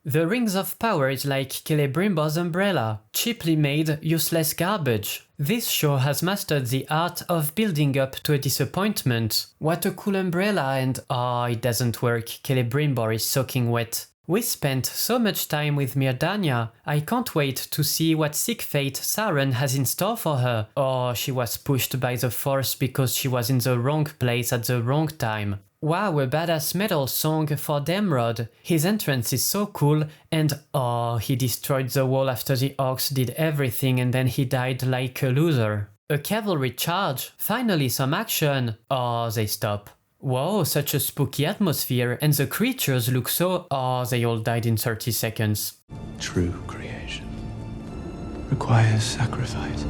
The Rings of Power is like Celebrimbor's umbrella, cheaply made, useless garbage. This show has mastered the art of building up to a disappointment. What a cool umbrella and it doesn't work, Celebrimbor is soaking wet. We spent so much time with Myrdania, I can't wait to see what sick fate Sauron has in store for her. Or she was pushed by the Force because she was in the wrong place at the wrong time. Wow, a badass metal song for Demrod. His entrance is so cool and he destroyed the wall after the orcs did everything and then he died like a loser. A cavalry charge, finally some action. They stop. Whoa, such a spooky atmosphere, and the creatures look so... they all died in 30 seconds. True creation requires sacrifice.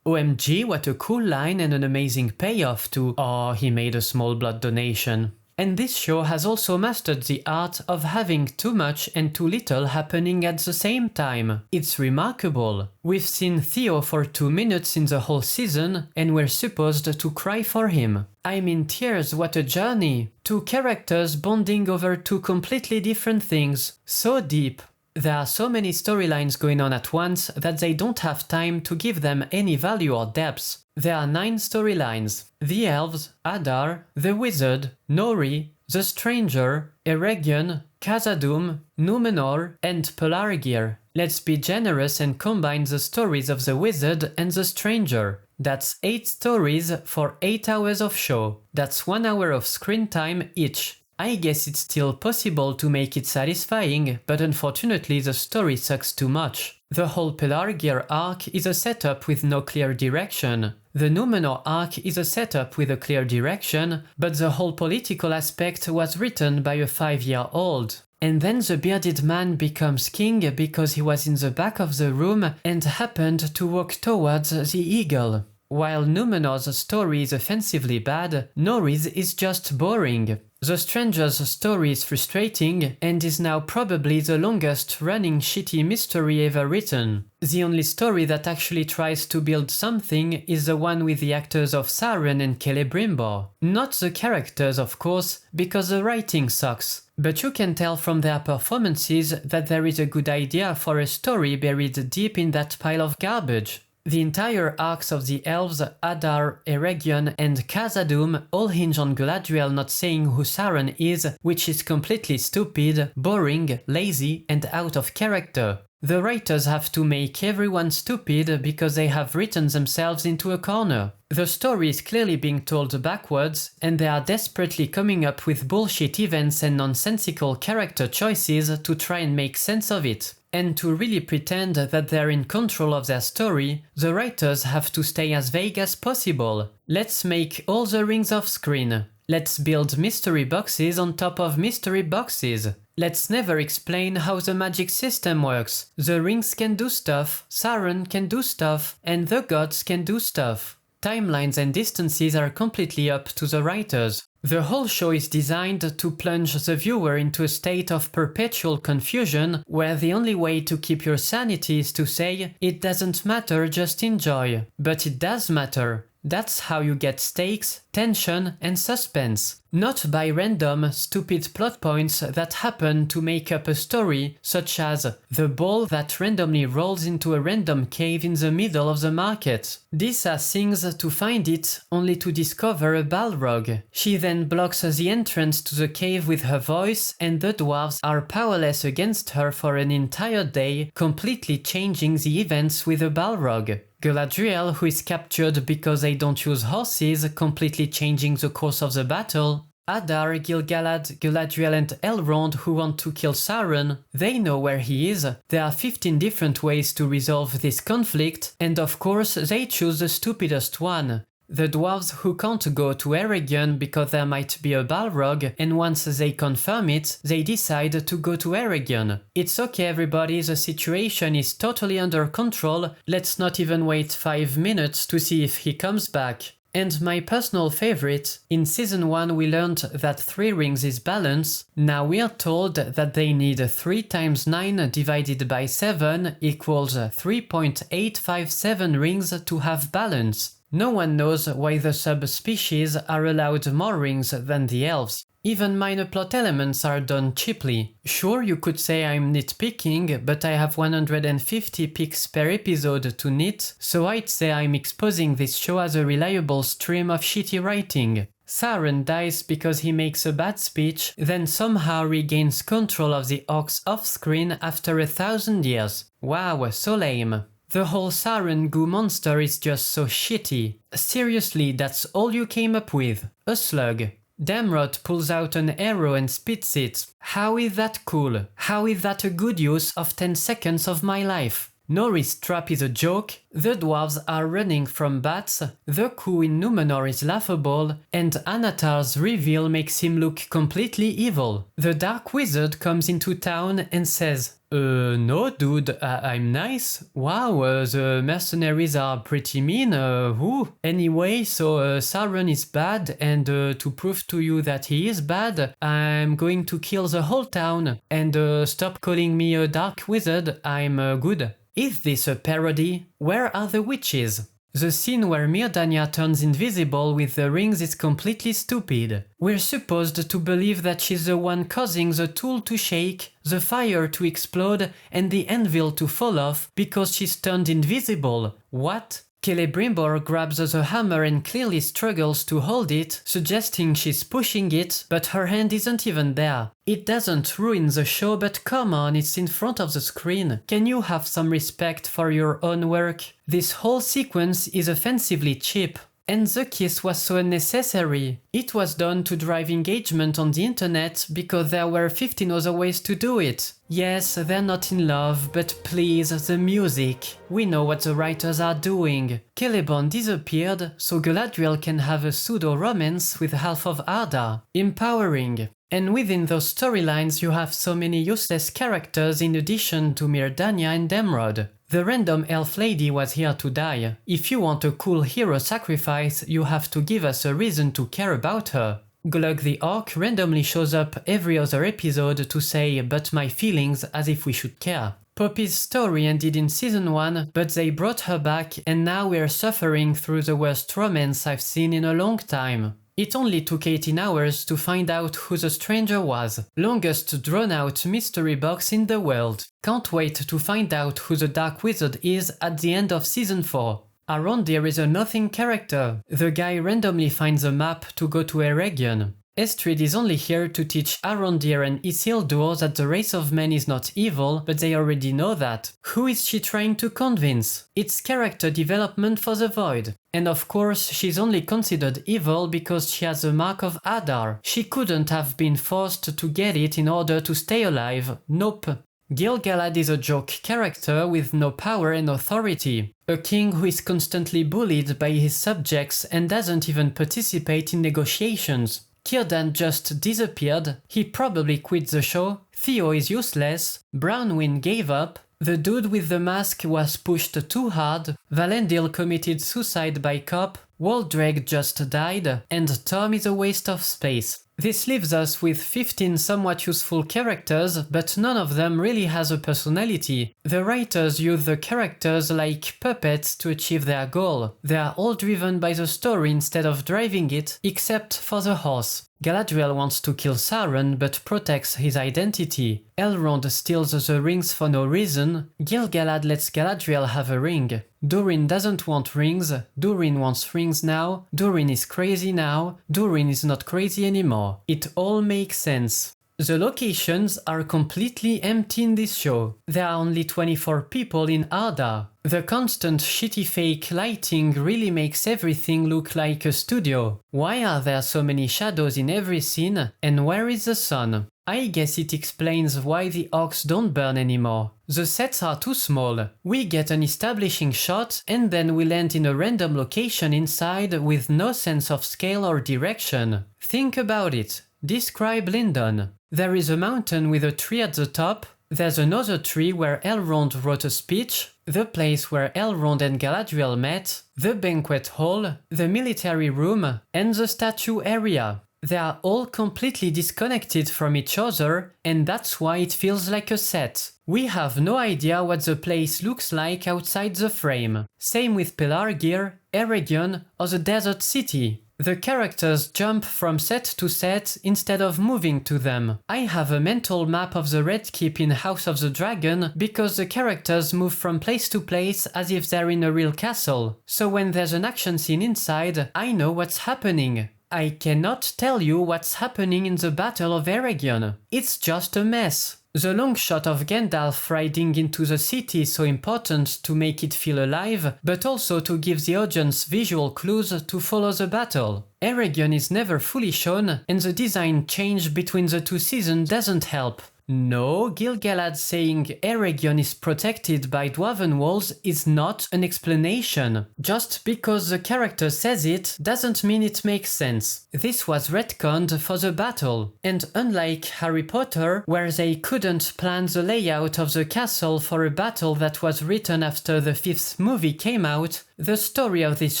OMG, what a cool line and an amazing payoff to he made a small blood donation. And this show has also mastered the art of having too much and too little happening at the same time. It's remarkable. We've seen Theo for 2 minutes in the whole season and we're supposed to cry for him. I'm in tears, what a journey. 2 characters bonding over 2 completely different things. So deep. There are so many storylines going on at once that they don't have time to give them any value or depth. There are 9 storylines. The Elves, Adar, the Wizard, Nori, the Stranger, Eregion, Khazad-dûm, Númenor, and Pelargir. Let's be generous and combine the stories of the Wizard and the Stranger. That's 8 stories for 8 hours of show. That's 1 hour of screen time each. I guess it's still possible to make it satisfying, but unfortunately the story sucks too much. The whole Pelargir arc is a setup with no clear direction. The Númenor arc is a setup with a clear direction, but the whole political aspect was written by a 5-year-old. And then the bearded man becomes king because he was in the back of the room and happened to walk towards the eagle. While Númenor's story is offensively bad, Nori's is just boring. The Stranger's story is frustrating and is now probably the longest running shitty mystery ever written. The only story that actually tries to build something is the one with the actors of Sauron and Celebrimbor. Not the characters, of course, because the writing sucks. But you can tell from their performances that there is a good idea for a story buried deep in that pile of garbage. The entire arcs of the Elves, Adar, Eregion, and Khazad-dûm all hinge on Galadriel not saying who Sauron is, which is completely stupid, boring, lazy, and out of character. The writers have to make everyone stupid because they have written themselves into a corner. The story is clearly being told backwards, and they are desperately coming up with bullshit events and nonsensical character choices to try and make sense of it. And to really pretend that they're in control of their story, the writers have to stay as vague as possible. Let's make all the rings off screen. Let's build mystery boxes on top of mystery boxes. Let's never explain how the magic system works. The rings can do stuff, Sauron can do stuff, and the gods can do stuff. Timelines and distances are completely up to the writers. The whole show is designed to plunge the viewer into a state of perpetual confusion where the only way to keep your sanity is to say, it doesn't matter, just enjoy. But it does matter. That's how you get stakes, tension, and suspense. Not by random, stupid plot points that happen to make up a story, such as the ball that randomly rolls into a random cave in the middle of the market. These are things to find it, only to discover a Balrog. She then blocks the entrance to the cave with her voice, and the dwarves are powerless against her for an entire day, completely changing the events with a Balrog. Galadriel, who is captured because they don't use horses, completely changing the course of the battle. Adar, Gil-galad, Galadriel and Elrond who want to kill Sauron, they know where he is. There are 15 different ways to resolve this conflict, and of course they choose the stupidest one. The dwarves who can't go to Eregion because there might be a Balrog, and once they confirm it, they decide to go to Eregion. It's okay everybody, the situation is totally under control, let's not even wait 5 minutes to see if he comes back. And my personal favorite, in season 1 we learned that 3 rings is balance, now we are told that they need 3 times 9 divided by 7 equals 3.857 rings to have balance. No one knows why the subspecies are allowed more rings than the elves. Even minor plot elements are done cheaply. Sure, you could say I'm nitpicking, but I have 150 picks per episode to nit, so I'd say I'm exposing this show as a reliable stream of shitty writing. Saren dies because he makes a bad speech, then somehow regains control of the Orcs off-screen after 1,000 years. Wow, so lame. The whole Saren goo monster is just so shitty. Seriously, that's all you came up with? A slug. Damrod pulls out an arrow and spits it. How is that cool? How is that a good use of 10 seconds of my life? Nori's trap is a joke, the dwarves are running from bats, the coup in Numenor is laughable, and Anatar's reveal makes him look completely evil. The Dark Wizard comes into town and says, no dude, I'm nice. Wow, the mercenaries are pretty mean, who? Anyway, so Sauron is bad, and to prove to you that he is bad, I'm going to kill the whole town, and stop calling me a Dark Wizard, I'm good. Is this a parody? Where are the witches? The scene where Myrdania turns invisible with the rings is completely stupid. We're supposed to believe that she's the one causing the tool to shake, the fire to explode, and the anvil to fall off because she's turned invisible. What? Celebrimbor grabs the hammer and clearly struggles to hold it, suggesting she's pushing it, but her hand isn't even there. It doesn't ruin the show, but come on, it's in front of the screen. Can you have some respect for your own work? This whole sequence is offensively cheap. And the kiss was so unnecessary. It was done to drive engagement on the internet because there were 15 other ways to do it. Yes, they're not in love, but please, the music. We know what the writers are doing. Celeborn disappeared, so Galadriel can have a pseudo-romance with half of Arda. Empowering. And within those storylines you have so many useless characters in addition to Myrdania and Damrod. The random elf lady was here to die. If you want a cool hero sacrifice, you have to give us a reason to care about her. Glug the Orc randomly shows up every other episode to say "but my feelings" as if we should care. Poppy's story ended in season 1, but they brought her back and now we're suffering through the worst romance I've seen in a long time. It only took 18 hours to find out who the stranger was. Longest drawn out mystery box in the world. Can't wait to find out who the Dark Wizard is at the end of season 4. Arondir is a nothing character. The guy randomly finds a map to go to Eregion. Estrid is only here to teach Arondir and Isildur that the race of men is not evil, but they already know that. Who is she trying to convince? It's character development for the Void. And of course, she's only considered evil because she has the mark of Adar. She couldn't have been forced to get it in order to stay alive. Nope. Gil-galad is a joke character with no power and authority. A king who is constantly bullied by his subjects and doesn't even participate in negotiations. Círdan just disappeared, he probably quit the show, Theo is useless, Brownwind gave up, the dude with the mask was pushed too hard, Valendil committed suicide by cop, Waldreg just died, and Tom is a waste of space. This leaves us with 15 somewhat useful characters, but none of them really has a personality. The writers use the characters like puppets to achieve their goal. They are all driven by the story instead of driving it, except for the horse. Galadriel wants to kill Sauron but protects his identity. Elrond steals the rings for no reason. Gil-galad lets Galadriel have a ring. Durin doesn't want rings. Durin wants rings now. Durin is crazy now. Durin is not crazy anymore. It all makes sense. The locations are completely empty in this show. There are only 24 people in Arda. The constant shitty fake lighting really makes everything look like a studio. Why are there so many shadows in every scene? And where is the sun? I guess it explains why the orcs don't burn anymore. The sets are too small. We get an establishing shot and then we land in a random location inside with no sense of scale or direction. Think about it. Describe Lindon. There is a mountain with a tree at the top. There's another tree where Elrond wrote a speech, the place where Elrond and Galadriel met, the banquet hall, the military room, and the statue area. They are all completely disconnected from each other, and that's why it feels like a set. We have no idea what the place looks like outside the frame. Same with Pelargir, Eregion, or the desert city. The characters jump from set to set instead of moving to them. I have a mental map of the Red Keep in House of the Dragon because the characters move from place to place as if they're in a real castle. So when there's an action scene inside, I know what's happening. I cannot tell you what's happening in the Battle of Eregion. It's just a mess. The long shot of Gandalf riding into the city is so important to make it feel alive, but also to give the audience visual clues to follow the battle. Eregion is never fully shown, and the design change between the two seasons doesn't help. No, Gil-galad saying Eregion is protected by dwarven walls is not an explanation. Just because the character says it doesn't mean it makes sense. This was retconned for the battle, and unlike Harry Potter, where they couldn't plan the layout of the castle for a battle that was written after the 5th movie came out, the story of this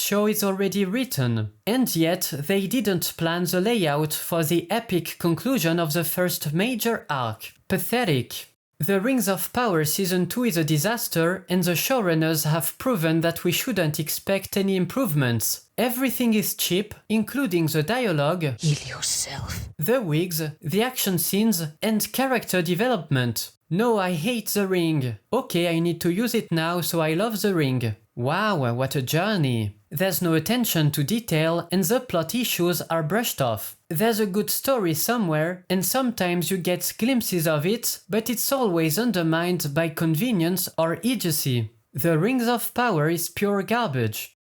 show is already written. And yet, they didn't plan the layout for the epic conclusion of the first major arc. Pathetic. The Rings of Power Season 2 is a disaster, and the showrunners have proven that we shouldn't expect any improvements. Everything is cheap, including the dialogue, Heal yourself, the wigs, the action scenes, and character development. No, I hate the ring. Okay, I need to use it now, so I love the ring. Wow, what a journey. There's no attention to detail, and the plot issues are brushed off. There's a good story somewhere, and sometimes you get glimpses of it, but it's always undermined by convenience or idiocy. The Rings of Power is pure garbage.